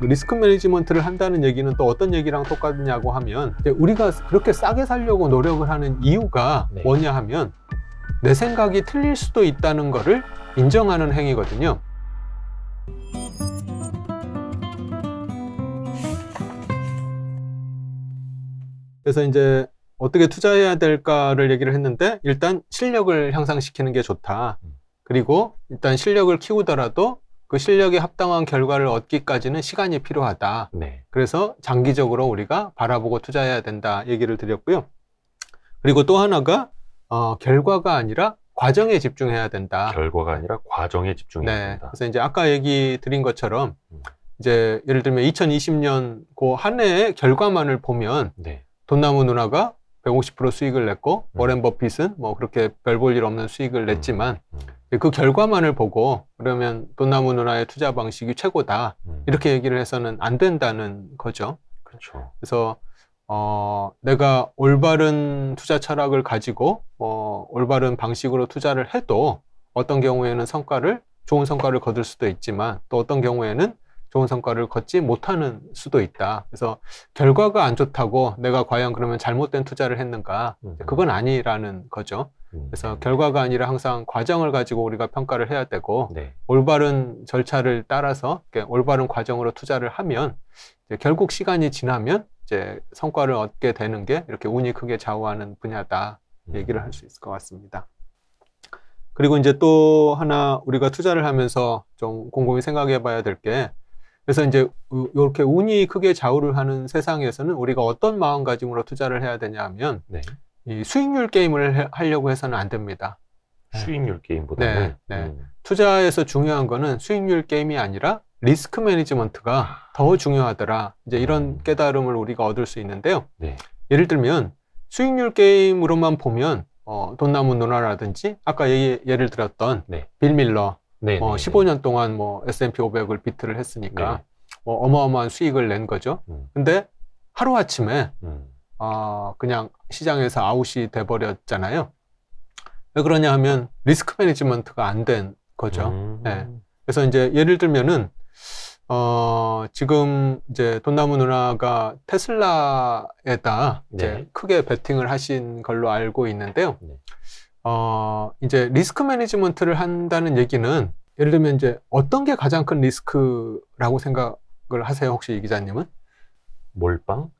리스크 매니지먼트를 한다는 얘기는 또 어떤 얘기랑 똑같냐고 하면, 우리가 그렇게 싸게 살려고 노력을 하는 이유가 네. 뭐냐 하면 내 생각이 틀릴 수도 있다는 거를 인정하는 행위거든요. 그래서 이제 어떻게 투자해야 될까를 얘기를 했는데, 일단 실력을 향상시키는 게 좋다. 그리고 일단 실력을 키우더라도 그 실력에 합당한 결과를 얻기까지는 시간이 필요하다. 네. 그래서 장기적으로 우리가 바라보고 투자해야 된다 얘기를 드렸고요. 그리고 또 하나가 결과가 아니라 과정에 집중해야 된다. 결과가 아니라 과정에 집중해야 네. 된다. 그래서 이제 아까 얘기 드린 것처럼 이제 예를 들면 2020년 그 한 해의 결과만을 보면 네. 돈나무 누나가 150% 수익을 냈고 워렌 버핏은 뭐 그렇게 별 볼 일 없는 수익을 냈지만 그 결과만을 보고 그러면 돈나무 누나의 투자 방식이 최고다 이렇게 얘기를 해서는 안 된다는 거죠. 그렇죠. 그래서 내가 올바른 투자 철학을 가지고 올바른 방식으로 투자를 해도 어떤 경우에는 좋은 성과를 거둘 수도 있지만 또 어떤 경우에는 좋은 성과를 거두지 못하는 수도 있다. 그래서 결과가 안 좋다고 내가 과연 그러면 잘못된 투자를 했는가? 그건 아니라는 거죠. 그래서 결과가 아니라 항상 과정을 가지고 우리가 평가를 해야 되고 네. 올바른 절차를 따라서 올바른 과정으로 투자를 하면 이제 결국 시간이 지나면 이제 성과를 얻게 되는 게 이렇게 운이 크게 좌우하는 분야다 얘기를 할 수 있을 것 같습니다. 그리고 이제 또 하나 우리가 투자를 하면서 좀 곰곰이 생각해 봐야 될 게, 그래서 이제 이렇게 운이 크게 좌우를 하는 세상에서는 우리가 어떤 마음가짐으로 투자를 해야 되냐 하면 네. 이 수익률 게임을 하려고 해서는 안 됩니다. 수익률 게임보다는 투자에서 중요한 거는 수익률 게임이 아니라 리스크 매니지먼트가 더 중요하더라. 이제 이런 깨달음을 우리가 얻을 수 있는데요. 네. 예를 들면 수익률 게임으로만 보면 돈나무 누나라든지 아까 예를 들었던 네. 빌 밀러 15년 15년 동안 S&P 500을 비트를 했으니까 어마어마한 수익을 낸 거죠. 근데 하루아침에 그냥 시장에서 아웃이 돼버렸잖아요. 왜 그러냐 하면 리스크 매니지먼트가 안 된 거죠. 네. 그래서 이제 예를 들면은 지금 이제 돈나무 누나가 테슬라에다 이제 크게 베팅을 하신 걸로 알고 있는데요. 이제 리스크 매니지먼트를 한다는 얘기는 예를 들면 이제 어떤 게 가장 큰 리스크라고 생각을 하세요? 혹시 이 기자님은? 몰빵?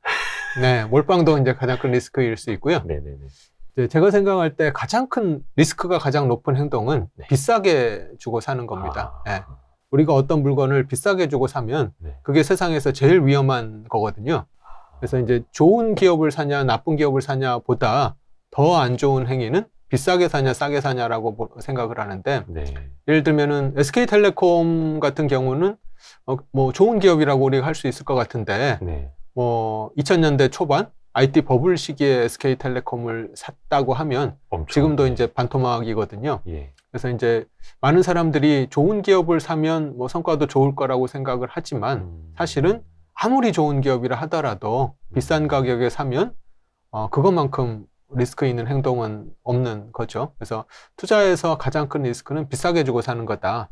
네, 몰빵도 이제 가장 큰 리스크일 수 있고요. 네네네. 이제 제가 생각할 때 가장 큰 리스크가 가장 높은 행동은 비싸게 주고 사는 겁니다. 네. 우리가 어떤 물건을 비싸게 주고 사면 그게 세상에서 제일 위험한 거거든요. 그래서 이제 좋은 기업을 사냐 나쁜 기업을 사냐 보다 더 안 좋은 행위는 비싸게 사냐 싸게 사냐라고 생각을 하는데, 예를 들면은 SK텔레콤 같은 경우는 뭐 좋은 기업이라고 우리가 할 수 있을 것 같은데 뭐 2000년대 초반 IT 버블 시기에 SK텔레콤을 샀다고 하면 지금도 이제 반토막이거든요. 그래서 이제 많은 사람들이 좋은 기업을 사면 뭐 성과도 좋을 거라고 생각을 하지만 사실은 아무리 좋은 기업이라 하더라도 비싼 가격에 사면 그것만큼 리스크 있는 행동은 없는 거죠. 그래서 투자에서 가장 큰 리스크는 비싸게 주고 사는 거다.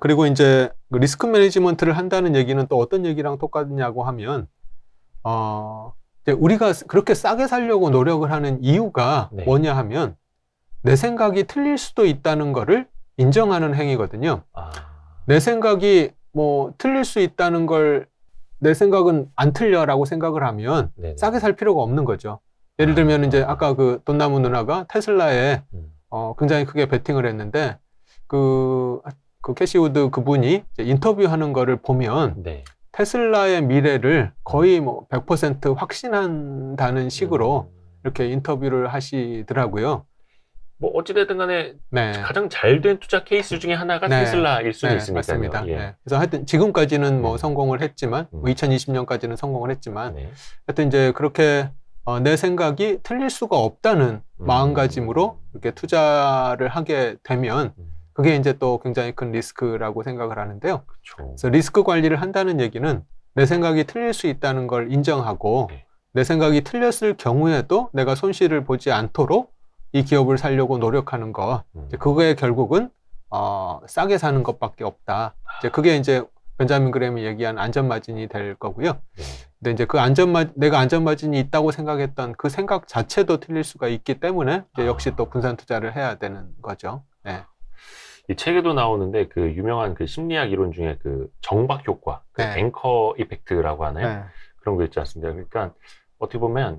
그리고 이제 리스크 매니지먼트를 한다는 얘기는 또 어떤 얘기랑 똑같냐고 하면 이제 우리가 그렇게 싸게 살려고 노력을 하는 이유가 뭐냐 하면 내 생각이 틀릴 수도 있다는 거를 인정하는 행위거든요. 내 생각이 뭐 틀릴 수 있다는 걸 내 생각은 안 틀려라고 생각을 하면 싸게 살 필요가 없는 거죠. 예를 들면 이제 아까 그 돈나무 누나가 테슬라에 굉장히 크게 베팅을 했는데 그 캐시우드 그분이 이제 인터뷰하는 거를 보면 테슬라의 미래를 거의 뭐 100% 확신한다는 식으로 이렇게 인터뷰를 하시더라고요. 뭐 어찌됐든 간에 가장 잘 된 투자 케이스 중에 하나가 테슬라일 수는 있으니까요. 맞습니다. 그래서 하여튼 지금까지는 뭐 성공을 했지만 2020년까지는 성공을 했지만 하여튼 이제 그렇게 내 생각이 틀릴 수가 없다는 마음가짐으로 이렇게 투자를 하게 되면 그게 이제 또 굉장히 큰 리스크라고 생각을 하는데요. 그래서 리스크 관리를 한다는 얘기는 내 생각이 틀릴 수 있다는 걸 인정하고 내 생각이 틀렸을 경우에도 내가 손실을 보지 않도록 이 기업을 살려고 노력하는 거, 그거에 결국은 싸게 사는 것밖에 없다. 그게 이제 벤자민 그레임이 얘기한 안전마진이 될 거고요. 네. 근데 이제 그 내가 안전마진이 있다고 생각했던 그 생각 자체도 틀릴 수가 있기 때문에 이제 역시 또 분산 투자를 해야 되는 거죠. 네. 이 책에도 나오는데 그 유명한 그 심리학 이론 중에 그 정박 효과, 그 네. 앵커 이펙트라고 하나요? 네. 그런 거 있지 않습니까? 그러니까 어떻게 보면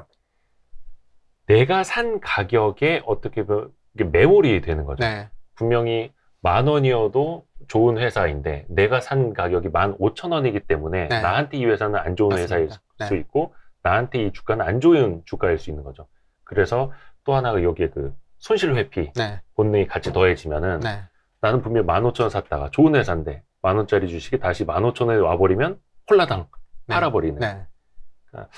내가 산 가격에 어떻게 보면 이게 매몰이 되는 거죠. 네. 분명히 10,000원이어도 좋은 회사인데 내가 산 가격이 15,000원이기 때문에 네. 나한테 이 회사는 안 좋은 맞습니다. 회사일 수 있고 나한테 이 주가는 안 좋은 주가일 수 있는 거죠. 그래서 또 하나가 여기에 그 손실 회피 네. 본능이 같이 더해지면은 네. 나는 분명히 15,000원 샀다가 좋은 회사인데 10,000원짜리 주식이 다시 15,000원에 와버리면 홀라당 팔아버리는. 네. 그러니까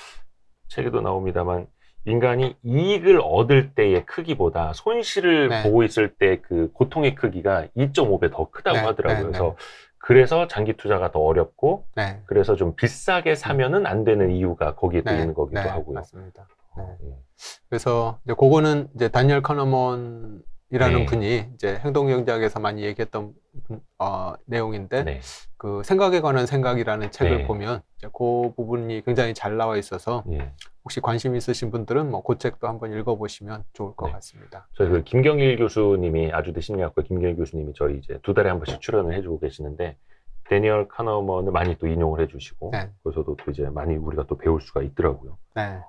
책에도 나옵니다만 인간이 이익을 얻을 때의 크기보다 손실을 네. 보고 있을 때 그 고통의 크기가 2.5배 더 크다고 네. 하더라고요. 네. 그래서 장기 투자가 더 어렵고 네. 그래서 좀 비싸게 사면은 안 되는 이유가 거기에 또 네. 있는 거기도 네. 하고요. 맞습니다. 네. 예. 그래서 이제 그거는 이제 다니엘 카너먼이라는 네. 분이 이제 행동경제학에서 많이 얘기했던 내용인데 네. 그 생각에 관한 생각이라는 책을 네. 보면 이제 그 부분이 굉장히 잘 나와 있어서 예. 혹시 관심 있으신 분들은 뭐 그 책도 한번 읽어보시면 좋을 것 네. 같습니다. 저희 그 김경일 교수님이 아주대 심리학과 김경일 교수님이 저희 이제 2달에 한 번씩 출연을 해주고 계시는데 데니얼 카너먼을 많이 또 인용을 해주시고 네. 그래서도 또 이제 많이 우리가 또 배울 수가 있더라고요. 네.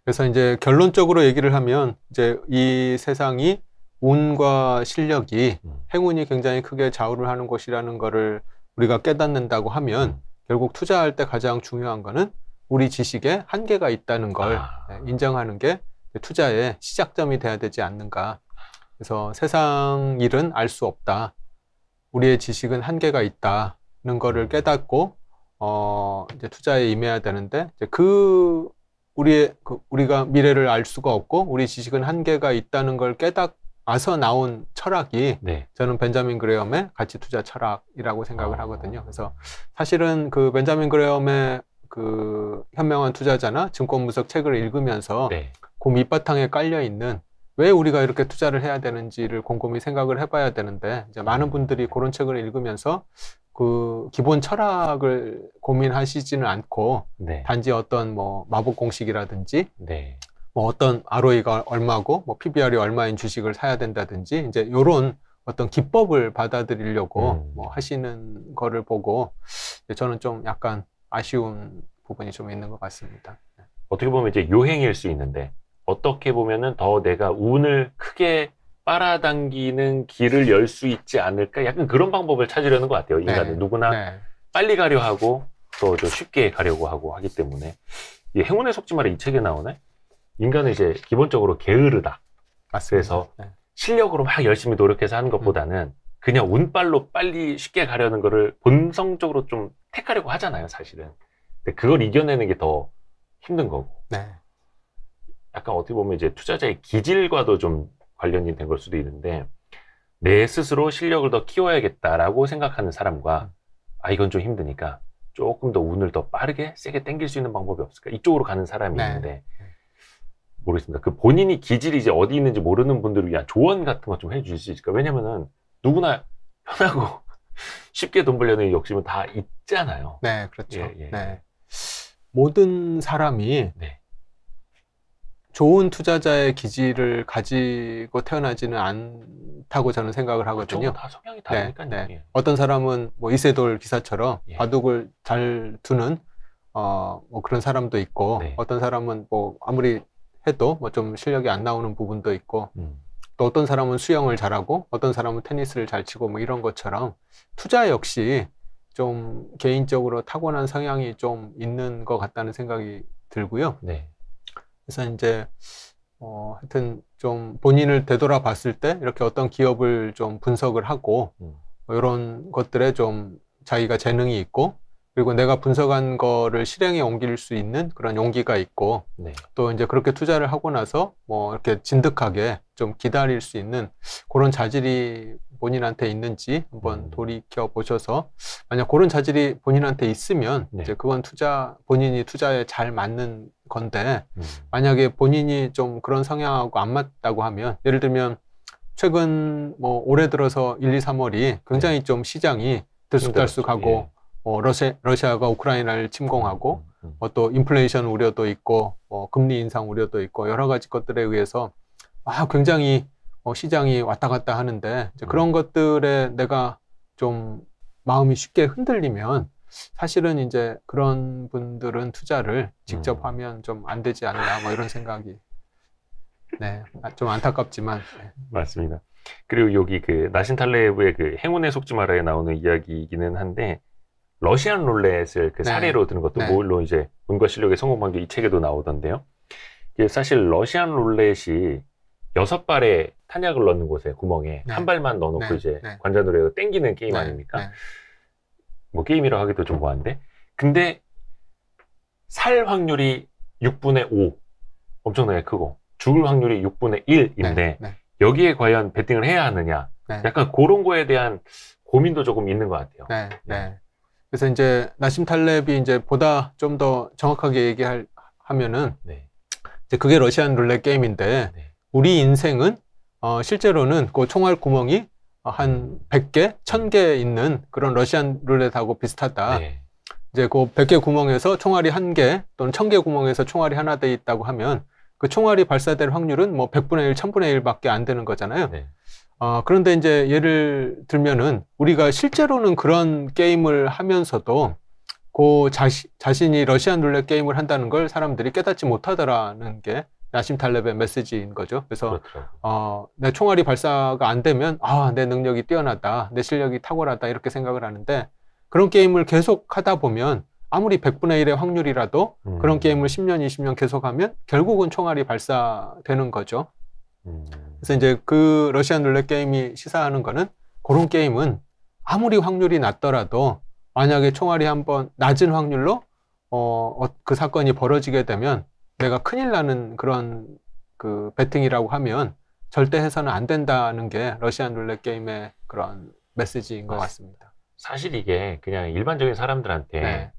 그래서 이제 결론적으로 얘기를 하면 이제 이 세상이 운과 실력이 행운이 굉장히 크게 좌우를 하는 것이라는 거를 우리가 깨닫는다고 하면 결국 투자할 때 가장 중요한 거는 우리 지식에 한계가 있다는 걸 인정하는 게 투자의 시작점이 돼야 되지 않는가. 그래서 세상 일은 알 수 없다. 우리의 지식은 한계가 있다는 거를 깨닫고 이제 투자에 임해야 되는데 이제 우리가 미래를 알 수가 없고 우리 지식은 한계가 있다는 걸 깨닫아서 나온 철학이 네. 저는 벤자민 그레엄의 가치 투자 철학이라고 생각을 하거든요. 그래서 사실은 그 벤자민 그레엄의 그 현명한 투자자나 증권 분석 책을 읽으면서 네. 그 밑바탕에 깔려 있는 왜 우리가 이렇게 투자를 해야 되는지를 곰곰이 생각을 해봐야 되는데 이제 많은 분들이 그런 책을 읽으면서 그 기본 철학을 고민하시지는 않고 네. 단지 어떤 뭐 마법 공식이라든지 네. 뭐 어떤 ROE가 얼마고 뭐 PBR이 얼마인 주식을 사야 된다든지 이제 이런 어떤 기법을 받아들이려고 뭐 하시는 거를 보고 저는 좀 약간 아쉬운 부분이 좀 있는 것 같습니다. 어떻게 보면 이제 요행일 수 있는데 어떻게 보면은 더 내가 운을 크게 빨아당기는 길을 열 수 있지 않을까? 약간 그런 방법을 찾으려는 것 같아요. 인간은 누구나 빨리 가려 하고 또 좀 쉽게 가려고 하고 하기 때문에 이 행운의 속지말에 이 책에 나오네. 인간은 이제 기본적으로 게으르다. 맞습니다. 그래서 실력으로 막 열심히 노력해서 하는 것보다는 그냥 운빨로 빨리 쉽게 가려는 거를 본성적으로 좀 택하려고 하잖아요, 사실은. 근데 그걸 이겨내는 게 더 힘든 거고. 네. 약간 어떻게 보면 이제 투자자의 기질과도 좀 관련이 된 걸 수도 있는데 내 스스로 실력을 더 키워야겠다라고 생각하는 사람과 이건 좀 힘드니까 조금 더 운을 더 빠르게 세게 당길 수 있는 방법이 없을까? 이쪽으로 가는 사람이 있는데 모르겠습니다. 그 본인이 기질이 이제 어디 있는지 모르는 분들을 위한 조언 같은 거 좀 해주실 수 있을까? 왜냐면은 누구나 편하고 쉽게 돈 벌려는 욕심은 다 있잖아요. 네, 그렇죠. 예, 예. 네. 모든 사람이 네. 좋은 투자자의 기질을 가지고 태어나지는 않다고 저는 생각을 하거든요. 다 성향이 다르니까요. 네, 네. 어떤 사람은 뭐 이세돌 기사처럼 바둑을 잘 두는 뭐 그런 사람도 있고 어떤 사람은 뭐 아무리 해도 뭐 좀 실력이 안 나오는 부분도 있고 또 어떤 사람은 수영을 잘하고 어떤 사람은 테니스를 잘 치고 뭐 이런 것처럼 투자 역시 좀 개인적으로 타고난 성향이 좀 있는 것 같다는 생각이 들고요. 네. 그래서 이제 하여튼 좀 본인을 되돌아 봤을 때 이렇게 어떤 기업을 좀 분석을 하고 뭐 이런 것들에 좀 자기가 재능이 있고 그리고 내가 분석한 거를 실행에 옮길 수 있는 그런 용기가 있고 또 이제 그렇게 투자를 하고 나서 뭐 이렇게 진득하게 좀 기다릴 수 있는 그런 자질이 본인한테 있는지 한번 돌이켜 보셔서 만약 그런 자질이 본인한테 있으면 이제 그건 본인이 투자에 잘 맞는 건데 만약에 본인이 좀 그런 성향하고 안 맞다고 하면 예를 들면 최근 뭐 올해 들어서 1, 2, 3월이 굉장히 좀 시장이 들쑥달쑥하고 러시아가 우크라이나를 침공하고 또 인플레이션 우려도 있고 금리 인상 우려도 있고 여러 가지 것들에 의해서 굉장히 시장이 왔다 갔다 하는데 이제 그런 것들에 내가 좀 마음이 쉽게 흔들리면 사실은 이제 그런 분들은 투자를 직접 하면 좀 안 되지 않나 뭐 이런 생각이 네, 좀 안타깝지만 네. 맞습니다. 그리고 여기 그 나신 탈레브의 그 행운에 속지 말아에 나오는 이야기이기는 한데 러시안 룰렛을 그 사례로 드는 것도 물론 이제 운과 실력의 성공 방법 이 책에도 나오던데요. 이게 사실 러시안 룰렛이 6발의 탄약을 넣는 곳에 구멍에 한 발만 넣어놓고 이제 관자놀이가 땡기는 게임 아닙니까? 뭐 게임이라고 하기도 좀 뭐한데, 근데 살 확률이 6분의 5 엄청나게 크고 죽을 확률이 6분의 1인데 여기에 과연 베팅을 해야 하느냐, 약간 그런 거에 대한 고민도 조금 있는 것 같아요. 그래서 이제 나심 탈렙이 이제 보다 좀 더 정확하게 얘기하면은 이제 그게 러시안 룰렛 게임인데 우리 인생은 실제로는 그 총알 구멍이 한 100개, 1000개 있는 그런 러시안 룰렛하고 비슷하다. 이제 그 100개 구멍에서 총알이 1개 또는 1000개 구멍에서 총알이 하나 돼 있다고 하면 그 총알이 발사될 확률은 뭐 100분의 1, 1000분의 1밖에 안 되는 거잖아요. 그런데 이제 예를 들면은 우리가 실제로는 그런 게임을 하면서도 그 자신이 러시안 룰렛 게임을 한다는 걸 사람들이 깨닫지 못하더라는 게 나심 탈렙의 메시지인 거죠. 그래서 내 총알이 발사가 안 되면 내 능력이 뛰어나다, 내 실력이 탁월하다 이렇게 생각을 하는데 그런 게임을 계속 하다 보면 아무리 100분의 1의 확률이라도 그런 게임을 10년, 20년 계속하면 결국은 총알이 발사되는 거죠. 그래서 이제 그 러시안 룰렛 게임이 시사하는 거는 그런 게임은 아무리 확률이 낮더라도 만약에 총알이 한번 낮은 확률로 그 사건이 벌어지게 되면 내가 큰일 나는 그런 그 베팅이라고 하면 절대 해서는 안 된다는 게 러시안 룰렛 게임의 그런 메시지인 것 같습니다. 사실 이게 그냥 일반적인 사람들한테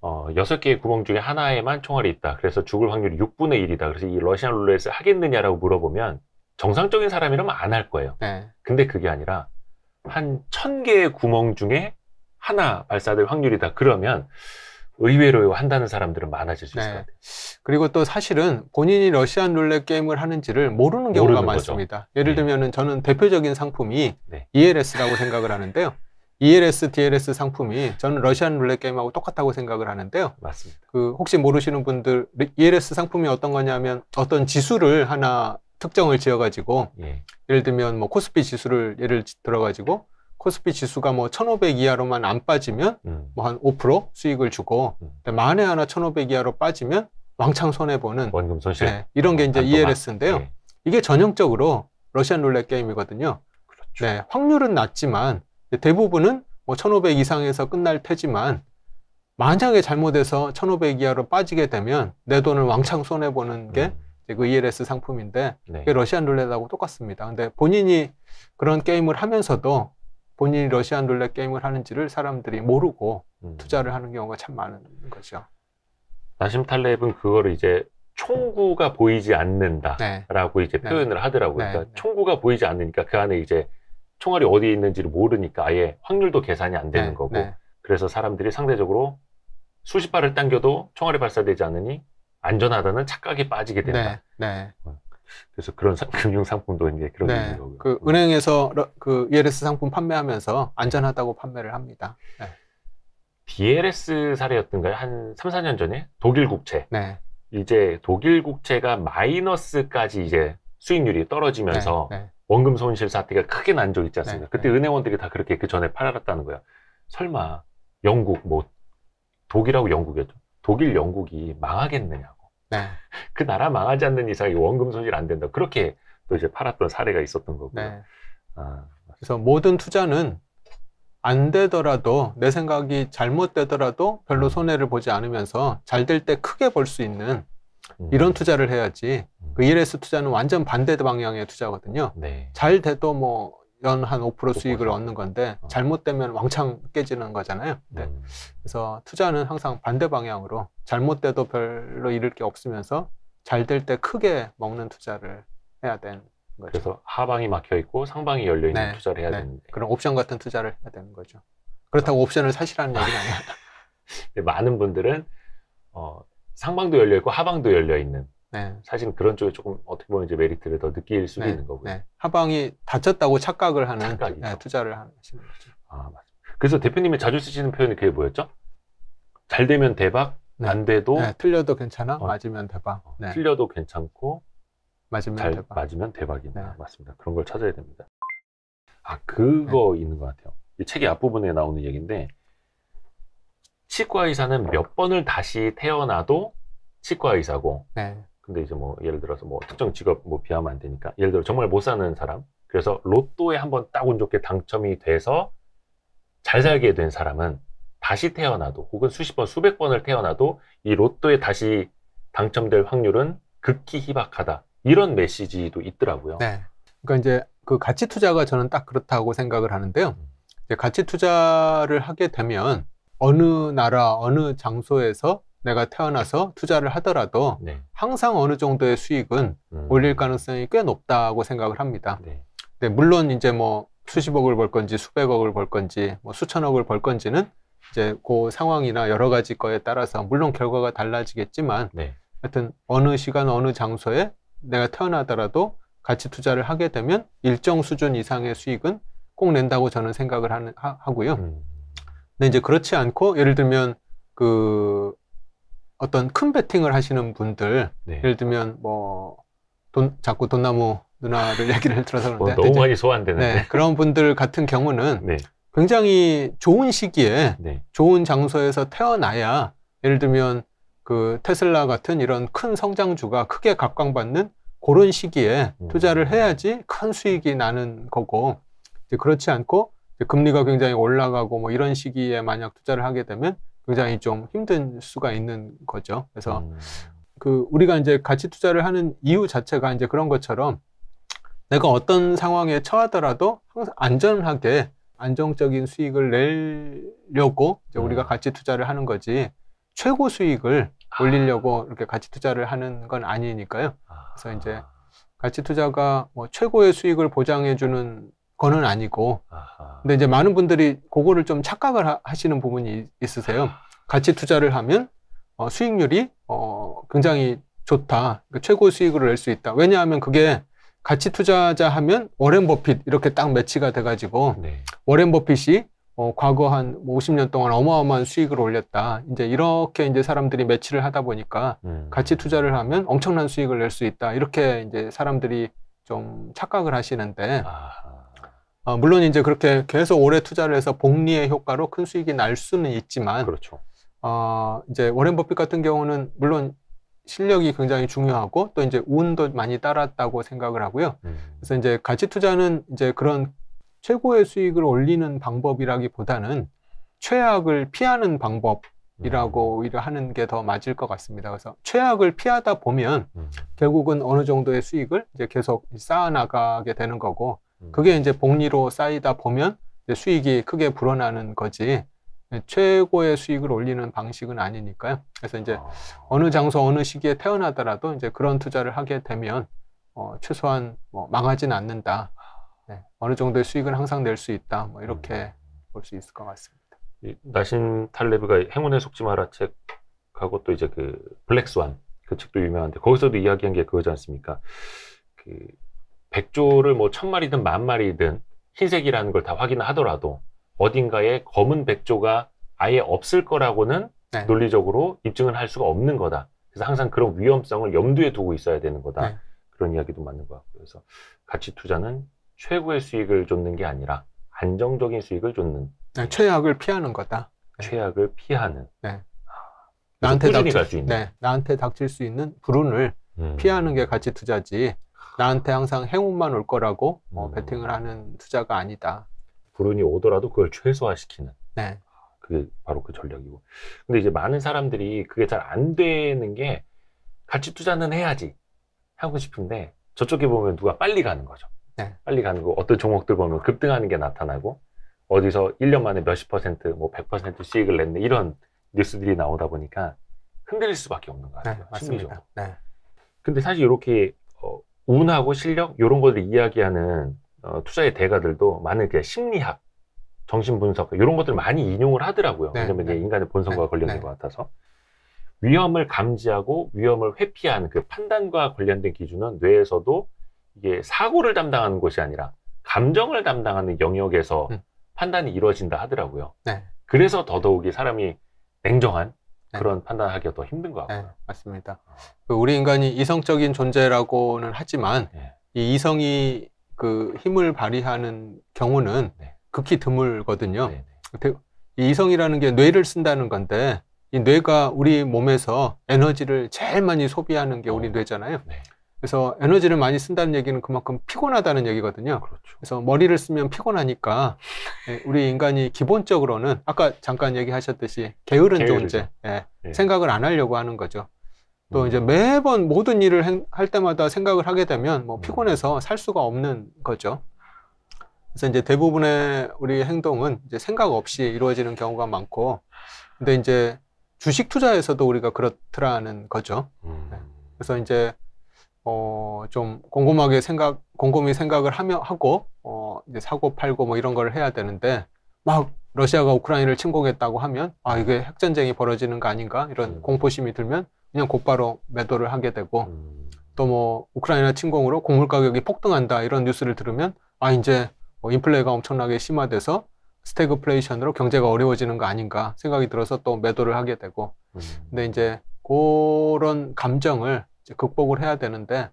6개의 구멍 중에 하나에만 총알이 있다. 그래서 죽을 확률이 6분의 1이다. 그래서 이 러시안 룰렛을 하겠느냐라고 물어보면 정상적인 사람이라면 안 할 거예요. 근데 그게 아니라 한 1000개의 구멍 중에 하나 발사될 확률이다. 그러면 의외로 한다는 사람들은 많아질 수 있을 것 같아요. 그리고 또 사실은 본인이 러시안 룰렛 게임을 하는지를 모르는 경우가 많습니다. 예를 들면은 저는 대표적인 상품이 ELS라고 생각을 하는데요. ELS, DLS 상품이 저는 러시안 룰렛 게임하고 똑같다고 생각을 하는데요. 맞습니다. 그 혹시 모르시는 분들, ELS 상품이 어떤 거냐면 어떤 지수를 하나 특정을 지어가지고 예를 들면 뭐 코스피 지수를 예를 들어가지고 코스피 지수가 뭐 1500 이하로만 안 빠지면 뭐 한 5% 수익을 주고 만에 하나 1500 이하로 빠지면 왕창 손해보는 원금 손실 이런 게 이제 ELS인데요. 이게 전형적으로 러시안 룰렛 게임이거든요. 확률은 낮지만 대부분은 뭐 1500 이상에서 끝날 테지만 만약에 잘못해서 1500 이하로 빠지게 되면 내 돈을 왕창 손해보는 게 그 ELS 상품인데 그게 러시안 룰렛하고 똑같습니다. 근데 본인이 그런 게임을 하면서도 본인이 러시안 룰렛 게임을 하는지를 사람들이 모르고 투자를 하는 경우가 참 많은 거죠. 나심 탈렙은 그거를 이제 총구가 보이지 않는다라고 이제 표현을 하더라고요. 그러니까 총구가 보이지 않으니까 그 안에 이제 총알이 어디에 있는지를 모르니까 아예 확률도 계산이 안 되는 거고 그래서 사람들이 상대적으로 수십 발을 당겨도 총알이 발사되지 않으니 안전하다는 착각에 빠지게 된다. 그래서 그런 금융 상품도 이제 그런 게 있는 거고요. 그 은행에서 그 ELS 상품 판매하면서 안전하다고 판매를 합니다. DLS 사례였던가요? 한 3, 4년 전에 독일 국채. 이제 독일 국채가 마이너스까지 이제 수익률이 떨어지면서 원금 손실 사태가 크게 난 적 있지 않습니까? 그때 은행원들이 다 그렇게 그 전에 팔았다는 거예요. 설마 영국 뭐 독일하고 영국이었죠. 독일 영국이 망하겠느냐고. 그 나라 망하지 않는 이상 원금 손실 안 된다. 그렇게 또 이제 팔았던 사례가 있었던 거고요. 그래서 모든 투자는 안 되더라도 내 생각이 잘못되더라도 별로 손해를 보지 않으면서 잘 될 때 크게 벌 수 있는 이런 투자를 해야지. 그 ELS 투자는 완전 반대 방향의 투자거든요. 잘 돼도 뭐 연 한 5% 수익을 얻는 건데 잘못되면 왕창 깨지는 거잖아요. 그래서 투자는 항상 반대 방향으로 잘못돼도 별로 잃을 게 없으면서 잘 될 때 크게 먹는 투자를 해야 되는 거죠. 그래서 하방이 막혀 있고 상방이 열려 있는 투자를 해야 되는데 그런 옵션 같은 투자를 해야 되는 거죠. 그렇다고 옵션을 사시라는 얘기는 아니야. 많은 분들은 상방도 열려 있고 하방도 열려 있는. 네. 사실 그런 쪽에 조금 어떻게 보면 이제 메리트를 더 느낄 수도 네. 있는 거고요. 네. 하방이 닫혔다고 착각을 하는 착각이죠. 투자를 하시는 거죠. 아, 맞습니다. 그래서 대표님이 자주 쓰시는 표현이 그게 뭐였죠? 잘 되면 대박, 네. 안 돼도 네. 틀려도 괜찮아, 맞으면 대박. 네. 틀려도 괜찮고 맞으면 잘 대박. 맞으면 대박이다. 네. 맞습니다. 그런 걸 찾아야 됩니다. 아, 그거 있는 것 같아요. 이 책의 앞부분에 나오는 얘기인데, 치과 의사는 몇 번을 다시 태어나도 치과 의사고, 네. 근데 이제 뭐 예를 들어서 뭐 특정 직업 뭐 비하면 안 되니까, 예를 들어 정말 못 사는 사람, 그래서 로또에 한번 딱 운 좋게 당첨이 돼서 잘 살게 된 사람은 다시 태어나도, 혹은 수십 번, 수백 번을 태어나도 이 로또에 다시 당첨될 확률은 극히 희박하다. 이런 메시지도 있더라고요. 네. 그러니까 이제 그 가치 투자가 저는 딱 그렇다고 생각을 하는데요. 이제 가치 투자를 하게 되면 어느 나라, 어느 장소에서 내가 태어나서 투자를 하더라도 네. 항상 어느 정도의 수익은 올릴 가능성이 꽤 높다고 생각을 합니다. 네. 근데 물론 이제 뭐 수십억을 벌 건지 수백억을 벌 건지 뭐 수천억을 벌 건지는 이제 그 상황이나 여러 가지 거에 따라서 물론 결과가 달라지겠지만 네. 하여튼 어느 시간 어느 장소에 내가 태어나더라도 가치 투자를 하게 되면 일정 수준 이상의 수익은 꼭 낸다고 저는 생각을 하고요. 근데 이제 그렇지 않고 예를 들면 그 어떤 큰 베팅을 하시는 분들, 네. 예를 들면 뭐 자꾸 돈나무 누나를 얘기를 들어서 그런데 너무 많이 소환되는데 네, 그런 분들 같은 경우는 네. 굉장히 좋은 시기에 네. 좋은 장소에서 태어나야 예를 들면 그 테슬라 같은 이런 큰 성장주가 크게 각광받는 그런 시기에 투자를 해야지 큰 수익이 나는 거고, 이제 그렇지 않고 이제 금리가 굉장히 올라가고 뭐 이런 시기에 만약 투자를 하게 되면 굉장히 좀 힘든 수가 있는 거죠. 그래서 그 우리가 이제 가치 투자를 하는 이유 자체가 이제 그런 것처럼 내가 어떤 상황에 처하더라도 항상 안전하게 안정적인 수익을 내려고 이제 우리가 가치 투자를 하는 거지 최고 수익을 올리려고 이렇게 가치 투자를 하는 건 아니니까요. 그래서 이제 가치 투자가 뭐 최고의 수익을 보장해주는 거는 아니고, 근데 이제 많은 분들이 그거를 좀 착각을 하시는 부분이 있으세요. 가치 투자를 하면 수익률이 굉장히 좋다, 최고 수익을 낼 수 있다. 왜냐하면 그게 가치 투자자 하면 워렌 버핏 이렇게 딱 매치가 돼가지고 네. 워렌 버핏이 과거 한 50년 동안 어마어마한 수익을 올렸다. 이제 이렇게 이제 사람들이 매치를 하다 보니까 가치 투자를 하면 엄청난 수익을 낼 수 있다. 이렇게 이제 사람들이 좀 착각을 하시는데, 물론 이제 그렇게 계속 오래 투자를 해서 복리의 효과로 큰 수익이 날 수는 있지만, 그렇죠. 이제 워렌 버핏 같은 경우는 물론 실력이 굉장히 중요하고 또 이제 운도 많이 따랐다고 생각을 하고요. 그래서 이제 가치 투자는 이제 그런 최고의 수익을 올리는 방법이라기보다는 최악을 피하는 방법이라고 오히려 하는 게 더 맞을 것 같습니다. 그래서 최악을 피하다 보면 결국은 어느 정도의 수익을 이제 계속 쌓아나가게 되는 거고, 그게 이제 복리로 쌓이다 보면 이제 수익이 크게 불어나는 거지 최고의 수익을 올리는 방식은 아니니까요. 그래서 이제 어느 장소 어느 시기에 태어나더라도 이제 그런 투자를 하게 되면 최소한 뭐 망하진 않는다. 네, 어느 정도의 수익은 항상 낼 수 있다. 뭐 이렇게 볼 수 있을 것 같습니다. 나심 탈레브가 행운에 속지 마라 책하고 또 이제 그 블랙스완 그 책도 유명한데 거기서도 이야기한 게 그거지 않습니까? 그 백조를 뭐 1000마리든 10,000마리든 흰색이라는 걸 다 확인하더라도 어딘가에 검은 백조가 아예 없을 거라고는 네. 논리적으로 입증을 할 수가 없는 거다. 그래서 항상 그런 위험성을 염두에 두고 있어야 되는 거다. 네. 그런 이야기도 맞는 것 같고요. 그래서 가치 투자는 최고의 수익을 쫓는 게 아니라 안정적인 수익을 쫓는, 네, 최악을 피하는 거다. 네. 최악을 피하는. 네. 나한테 닥칠 수 있는. 네, 나한테 닥칠 수 있는 불운을 피하는 게 가치 투자지. 나한테 항상 행운만 올 거라고 베팅을 하는 투자가 아니다. 불운이 오더라도 그걸 최소화시키는. 네. 그게 바로 그 전략이고. 근데 이제 많은 사람들이 그게 잘 안 되는 게 가치 투자는 해야지 하고 싶은데 저쪽에 보면 누가 빨리 가는 거죠. 네. 빨리 가는 거. 어떤 종목들 보면 급등하는 게 나타나고 어디서 1년 만에 몇십 %, 뭐 100% 수익을 냈네 이런 뉴스들이 나오다 보니까 흔들릴 수밖에 없는 것 같아요. 네, 맞습니다. 네. 근데 사실 이렇게 운하고 실력 이런 것들을 이야기하는 투자의 대가들도 많은 그 심리학 정신분석 이런 것들을 많이 인용을 하더라고요. 네, 왜냐면 네. 이제 인간의 본성과 네, 관련된 네. 것 같아서. 위험을 감지하고 위험을 회피하는 그 판단과 관련된 기준은 뇌에서도 이게 사고를 담당하는 것이 아니라 감정을 담당하는 영역에서 판단이 이루어진다 하더라고요. 네. 그래서 더더욱이 사람이 냉정한 네. 그런 판단하기가 더 힘든 것 같고요. 네, 맞습니다. 우리 인간이 이성적인 존재라고는 하지만 네. 이 이성이 그 힘을 발휘하는 경우는 네. 극히 드물거든요. 네. 이 이성이라는 게 뇌를 쓴다는 건데 이 뇌가 우리 몸에서 에너지를 제일 많이 소비하는 게 우리 뇌잖아요. 네. 그래서 에너지를 많이 쓴다는 얘기는 그만큼 피곤하다는 얘기거든요. 그렇죠. 그래서 머리를 쓰면 피곤하니까 우리 인간이 기본적으로는 아까 잠깐 얘기하셨듯이 게으른 존재, 생각을 안 하려고 하는 거죠. 또 이제 매번 모든 일을 할 때마다 생각을 하게 되면 뭐 피곤해서 살 수가 없는 거죠. 그래서 이제 대부분의 우리 행동은 이제 생각 없이 이루어지는 경우가 많고, 근데 이제 주식 투자에서도 우리가 그렇더라는 거죠. 그래서 이제 좀 곰곰이 생각을 하고, 이제 사고 팔고 뭐 이런 걸 해야 되는데, 막 러시아가 우크라이나를 침공했다고 하면, 아, 이게 핵전쟁이 벌어지는 거 아닌가? 이런 공포심이 들면 그냥 곧바로 매도를 하게 되고, 또 뭐 우크라이나 침공으로 곡물 가격이 폭등한다 이런 뉴스를 들으면, 아, 이제 뭐 인플레가 엄청나게 심화돼서 스태그플레이션으로 경제가 어려워지는 거 아닌가 생각이 들어서 또 매도를 하게 되고, 근데 이제 그런 감정을 이제 극복을 해야 되는데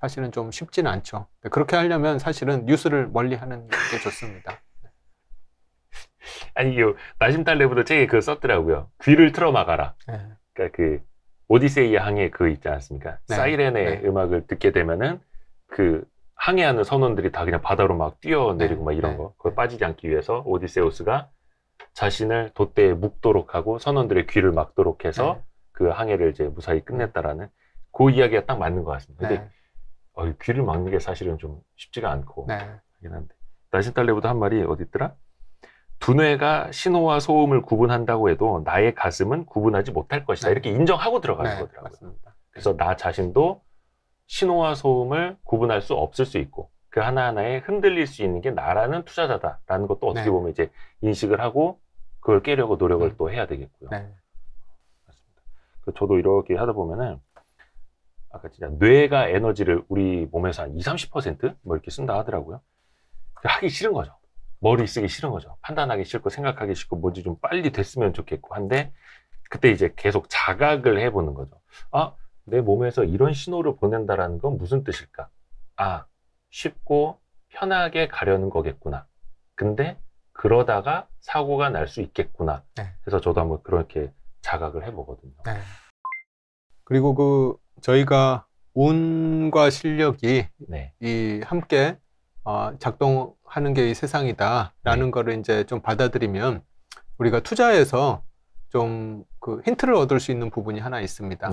사실은 좀 쉽지는 않죠. 그렇게 하려면 사실은 뉴스를 멀리 하는 게 좋습니다. 아니, 나심 탈레브도 책에 그거 썼더라고요. 귀를 틀어막아라. 네. 그러니까 그 오디세이의 항해 그 있지 않습니까? 네. 사이렌의 네. 음악을 듣게 되면은 그 항해하는 선원들이 다 그냥 바다로 막 뛰어내리고 네. 막 이런 네. 거. 그걸 빠지지 않기 위해서 오디세우스가 자신을 돛대에 묶도록 하고 선원들의 귀를 막도록 해서 그 항해를 이제 무사히 끝냈다라는 그 이야기가 딱 맞는 것 같습니다. 근데 귀를 막는 게 사실은 좀 쉽지가 않고 하긴 한데. 나심 탈레브도 한 말이 어디 있더라? 두뇌가 신호와 소음을 구분한다고 해도 나의 가슴은 구분하지 못할 것이다. 이렇게 인정하고 들어가는 거더라고요. 맞습니다. 그래서 나 자신도 신호와 소음을 구분할 수 없을 수 있고 그 하나하나에 흔들릴 수 있는 게 나라는 투자자다라는 것도 어떻게 보면 이제 인식을 하고 그걸 깨려고 노력을 또 해야 되겠고요. 맞습니다. 저도 이렇게 하다 보면은 아까 진짜 뇌가 에너지를 우리 몸에서 한 20-30% 뭐 이렇게 쓴다 하더라고요. 하기 싫은 거죠. 머리 쓰기 싫은 거죠. 판단하기 싫고 생각하기 싫고 뭔지 좀 빨리 됐으면 좋겠고 한데 그때 이제 계속 자각을 해보는 거죠. 아, 내 몸에서 이런 신호를 보낸다라는 건 무슨 뜻일까? 아, 쉽고 편하게 가려는 거겠구나. 근데 그러다가 사고가 날 수 있겠구나. 그래서 저도 한번 그렇게 자각을 해보거든요. 그리고 저희가 운과 실력이 이 함께 작동하는 게 이 세상이다라는 거를 이제 좀 받아들이면 우리가 투자에서 좀 그 힌트를 얻을 수 있는 부분이 하나 있습니다.